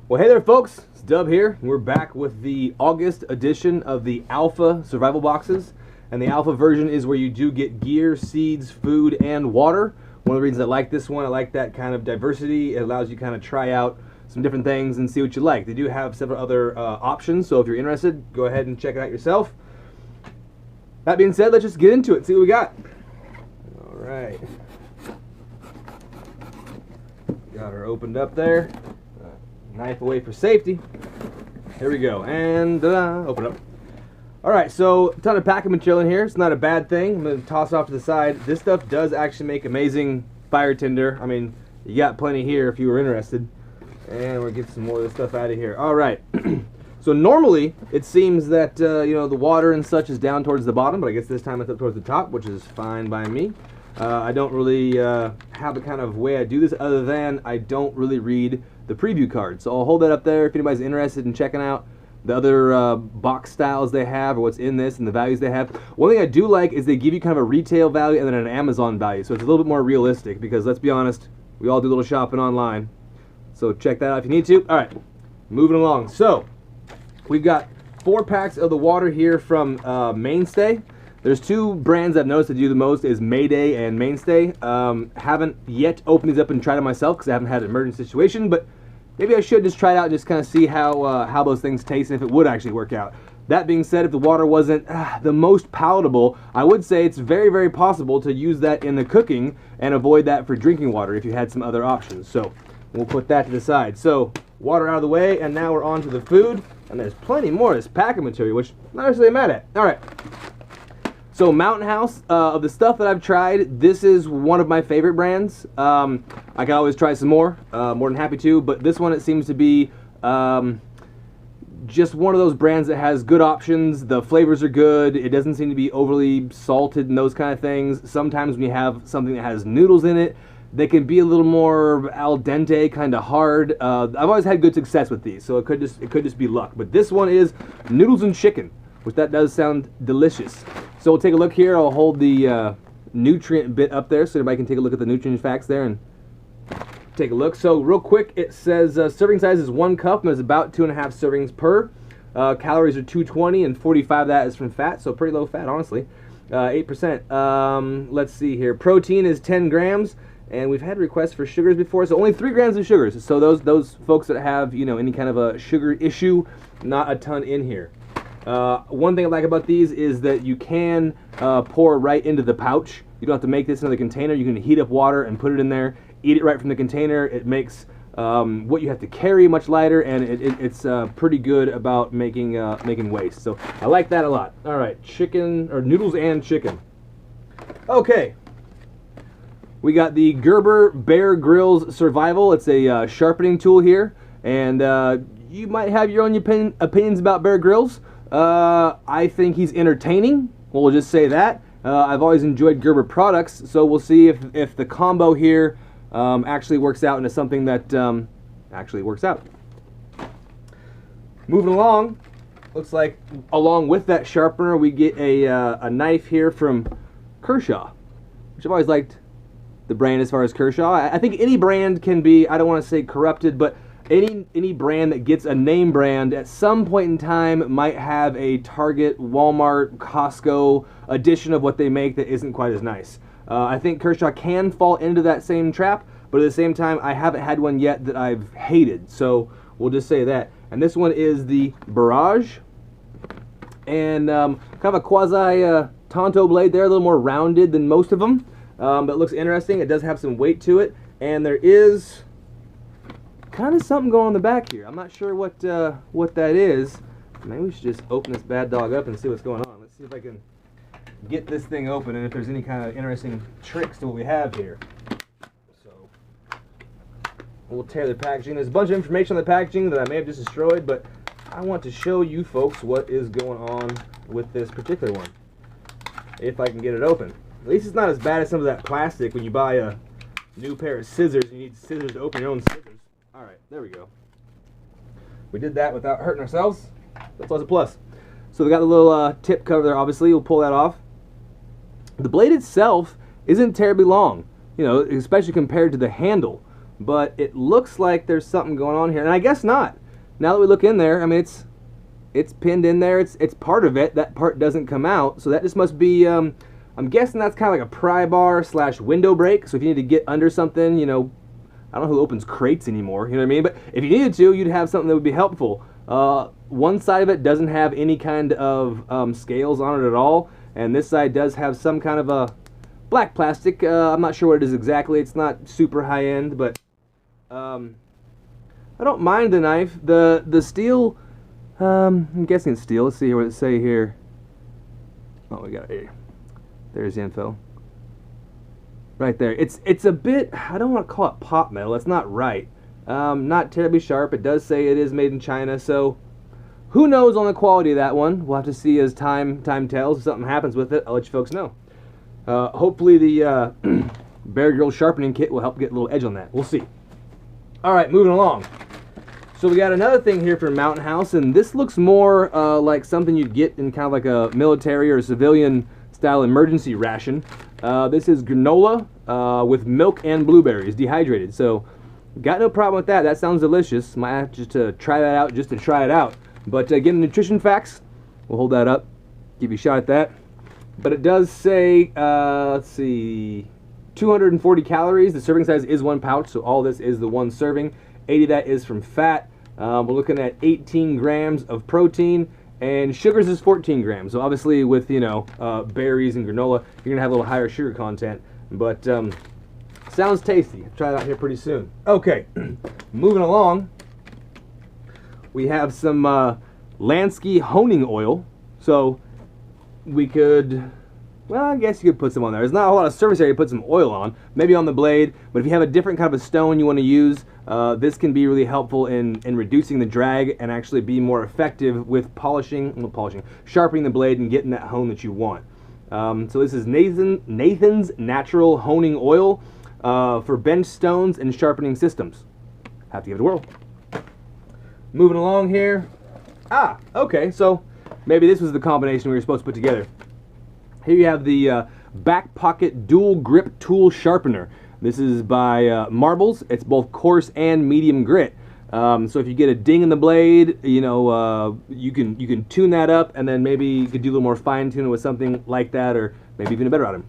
Well, hey there, folks. It's Dub here. We're back with the August edition of the Alpha survival boxes. And the Alpha version is where you do get gear, seeds, food, and water. One of the reasons I like this one, I like that kind of diversity. It allows you kind of try out some different things and see what you like. They do have several other options, so if you're interested, go ahead and check it out yourself. That being said, let's just get into it, see what we got. All right. Got her opened up there. Knife away for safety. Here we go, and open up. Alright, so a ton of packing material in here. It's not a bad thing. I'm going to toss off to the side. This stuff does actually make amazing fire tinder. I mean, you got plenty here if you were interested. And we'll get some more of this stuff out of here. Alright, so normally it seems that you know, the water and such is down towards the bottom, but I guess this time it's up towards the top, which is fine by me. I don't really have a kind of way I do this other than I don't really read the preview card. So I'll hold that up there if anybody's interested in checking out the other box styles they have or what's in this and the values they have. One thing I do like is they give you kind of a retail value and then an Amazon value. So it's a little bit more realistic because let's be honest, we all do a little shopping online. So check that out if you need to. All right, moving along. So we've got 4 packs of the water here from Mainstay. There's 2 brands I've noticed that do the most is Mayday and Mainstay. Haven't yet opened these up and tried it myself because I haven't had an emergency situation, but maybe I should just try it out and just kind of see how those things taste and if it would actually work out. That being said, if the water wasn't the most palatable, I would say it's very, very possible to use that in the cooking and avoid that for drinking water if you had some other options. So we'll put that to the side. So water out of the way, and now we're on to the food, and there's plenty more of this packing material, which I'm not necessarily mad at. All right. So Mountain House, of the stuff that I've tried, this is one of my favorite brands. I can always try some more than happy to, but this one, it seems to be just one of those brands that has good options. The flavors are good. It doesn't seem to be overly salted and those kind of things. Sometimes when you have something that has noodles in it, they can be a little more al dente, kind of hard. I've always had good success with these, so it could just be luck. But this one is noodles and chicken, which that does sound delicious. So we'll take a look here. I'll hold the nutrient bit up there so everybody can take a look at the nutrient facts there and take a look. So real quick, it says serving size is 1 cup and there's about 2.5 servings per. Calories are 220 and 45 of that is from fat, so pretty low fat, honestly. 8%. Let's see here. Protein is 10 grams, and we've had requests for sugars before, so only 3 grams of sugars. So those folks that have, you know, any kind of a sugar issue, not a ton in here. One thing I like about these is that you can pour right into the pouch. You don't have to make this another container. You can heat up water and put it in there, eat it right from the container. It makes what you have to carry much lighter, and it's pretty good about making waste. So I like that a lot. All right, chicken, or noodles and chicken. Okay, we got the Gerber Bear Grylls Survival. It's a sharpening tool here, and you might have your own opinions about Bear Grylls. I think he's entertaining. We'll just say that. I've always enjoyed Gerber products, so we'll see if the combo here actually works out into something that actually works out. Moving along, looks like along with that sharpener we get a knife here from Kershaw, which I've always liked the brand as far as Kershaw. I think any brand can be, I don't want to say corrupted, but any brand that gets a name brand at some point in time might have a Target, Walmart, Costco edition of what they make that isn't quite as nice. I think Kershaw can fall into that same trap, but at the same time, I haven't had one yet that I've hated, so we'll just say that. And this one is the Barrage, and kind of a quasi Tonto blade there, a little more rounded than most of them, but it looks interesting. It does have some weight to it, and there is kind of something going on in the back here. I'm not sure what that is. Maybe we should just open this bad dog up and see what's going on. Let's see if I can get this thing open and if there's any kind of interesting tricks to what we have here. So we'll tear the packaging. There's a bunch of information on the packaging that I may have just destroyed, but I want to show you folks what is going on with this particular one. If I can get it open. At least it's not as bad as some of that plastic when you buy a new pair of scissors. You need scissors to open your own scissors. Alright, there we go. We did that without hurting ourselves. That's always a plus. So we got the little tip cover there, obviously. We'll pull that off. The blade itself isn't terribly long, you know, especially compared to the handle. but it looks like there's something going on here, and I guess not. Now that we look in there, I mean, it's pinned in there. It's part of it. That part doesn't come out, so that just must be. I'm guessing that's kind of like a pry bar / window brake. So if you need to get under something, you know, I don't know who opens crates anymore. You know what I mean? But if you needed to, you'd have something that would be helpful. One side of it doesn't have any kind of scales on it at all, and this side does have some kind of a black plastic. I'm not sure what it is exactly. It's not super high end, but I don't mind the knife. The steel, I'm guessing it's steel. Let's see what it say here. Oh, we got it here. There's the info. Right there. It's a bit, I don't want to call it pot metal. That's not right. Not terribly sharp. It does say it is made in China, so who knows on the quality of that one. We'll have to see as time tells. If something happens with it, I'll let you folks know. Hopefully the Bear Grylls sharpening kit will help get a little edge on that. We'll see. Alright, moving along. So we got another thing here from Mountain House, and this looks more like something you'd get in kind of like a military or civilian style emergency ration. This is granola with milk and blueberries, dehydrated. So got no problem with that. That sounds delicious. Might have just to try that out just to try it out. But again, nutrition facts. We'll hold that up. Give you a shot at that. But it does say, let's see, 240 calories. The serving size is 1 pouch, so all this is the 1 serving. 80 of that is from fat. We're looking at 18 grams of protein, and sugars is 14 grams. So obviously with, you know, berries and granola, you're going to have a little higher sugar content. But sounds tasty. I'll try it out here pretty soon. Okay, moving along. We have some Lansky Honing Oil. So we could, well, I guess you could put some on there. There's not a lot of surface area to put some oil on, maybe on the blade, but if you have a different kind of a stone you want to use, this can be really helpful in reducing the drag and actually be more effective with sharpening the blade and getting that hone that you want. So this is Nathan's Natural Honing Oil for bench stones and sharpening systems. Have to give it a whirl. Moving along here. Okay, so maybe this was the combination we were supposed to put together. Here you have the Back Pocket Dual Grip Tool Sharpener. This is by Marbles. It's both coarse and medium grit. So if you get a ding in the blade, you know, you can tune that up, and then maybe you could do a little more fine tuning with something like that, or maybe even a better item.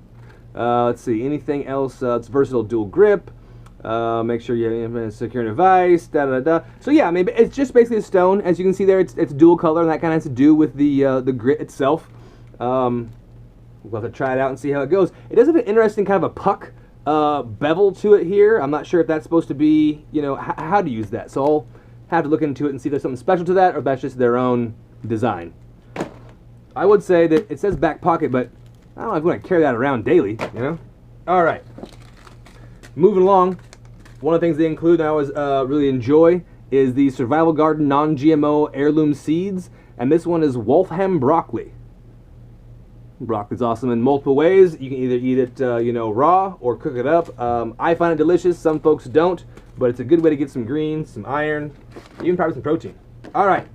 Let's see, anything else? It's versatile dual grip. Make sure you have secure in a vise. So yeah, maybe it's just basically a stone. As you can see there, it's dual color, and that kind of has to do with the grit itself. We'll have to try it out and see how it goes. It does have an interesting kind of a puck bevel to it here. I'm not sure if that's supposed to be, you know, how to use that. So I'll have to look into it and see if there's something special to that, or if that's just their own design. I would say that it says back pocket, but I don't know if I'm going to carry that around daily, you know? All right. Moving along, one of the things they include and I always really enjoy is the Survival Garden non-GMO heirloom seeds, and this one is Waltham broccoli. Broccoli's awesome in multiple ways. You can either eat it, you know, raw or cook it up. I find it delicious. Some folks don't, but it's a good way to get some greens, some iron, even probably some protein. All right,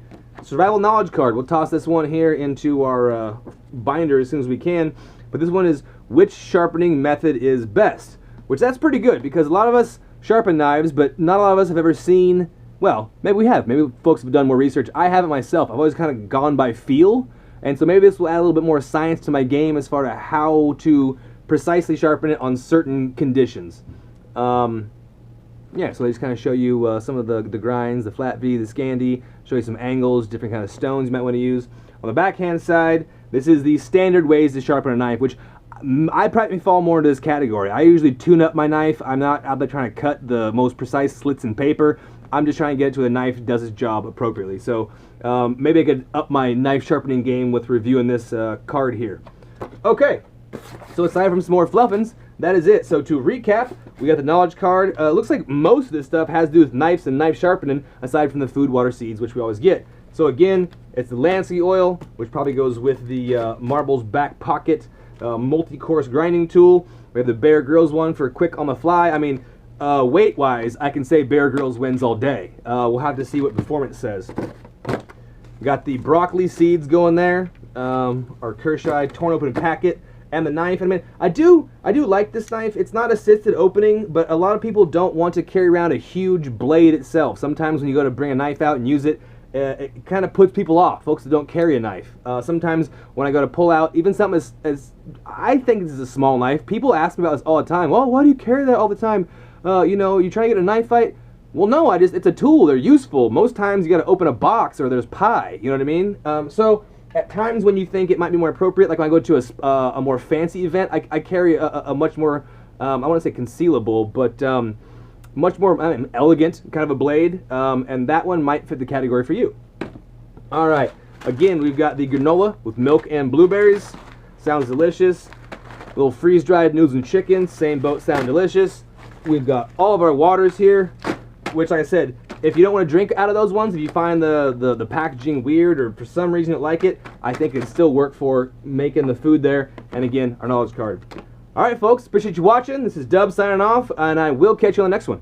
survival knowledge card. We'll toss this one here into our binder as soon as we can. But this one is which sharpening method is best, which that's pretty good because a lot of us sharpen knives, but not a lot of us have ever seen. Well, maybe we have. Maybe folks have done more research. I haven't myself. I've always kind of gone by feel. And so maybe this will add a little bit more science to my game as far as how to precisely sharpen it on certain conditions. Yeah, so I just kind of show you some of the grinds, the flat V, the Scandi, show you some angles, different kind of stones you might want to use. On the backhand side, this is the standard ways to sharpen a knife, which I probably fall more into this category. I usually tune up my knife. I'm not out there trying to cut the most precise slits in paper. I'm just trying to get it to a knife that does its job appropriately. So maybe I could up my knife sharpening game with reviewing this card here. Okay, so aside from some more fluffins, that is it. So to recap, we got the knowledge card. Looks like most of this stuff has to do with knives and knife sharpening, aside from the food, water, seeds, which we always get. So again, it's the Lansky oil, which probably goes with the Marbles back pocket multi-course grinding tool. We have the Bear Grylls one for quick on the fly. I mean, weight-wise, I can say Bear Grylls wins all day. We'll have to see what performance says. Got the broccoli seeds going there. Our Kershaw torn open packet. and the knife. I mean, I do like this knife. It's not assisted opening, but a lot of people don't want to carry around a huge blade itself. Sometimes when you go to bring a knife out and use it, it kind of puts people off, folks that don't carry a knife. Sometimes when I go to pull out, even something as I think this is a small knife, people ask me about this all the time. Well, why do you carry that all the time? You know, you trying to get a knife fight? Well, no, it's a tool. They're useful. Most times you got to open a box or there's pie. You know what I mean? So at times when you think it might be more appropriate, like when I go to a more fancy event, I carry a much more, I want to say concealable, but much more elegant kind of a blade, and that one might fit the category for you. All right, again, we've got the granola with milk and blueberries. Sounds delicious. Little freeze-dried noodles and chicken, same boat, sound delicious. We've got all of our waters here, which, like I said, if you don't want to drink out of those ones, if you find the packaging weird or for some reason you don't like it, I think it'd still work for making the food there. And again, our knowledge card. All right, folks, appreciate you watching. This is Dub signing off, and I will catch you on the next one.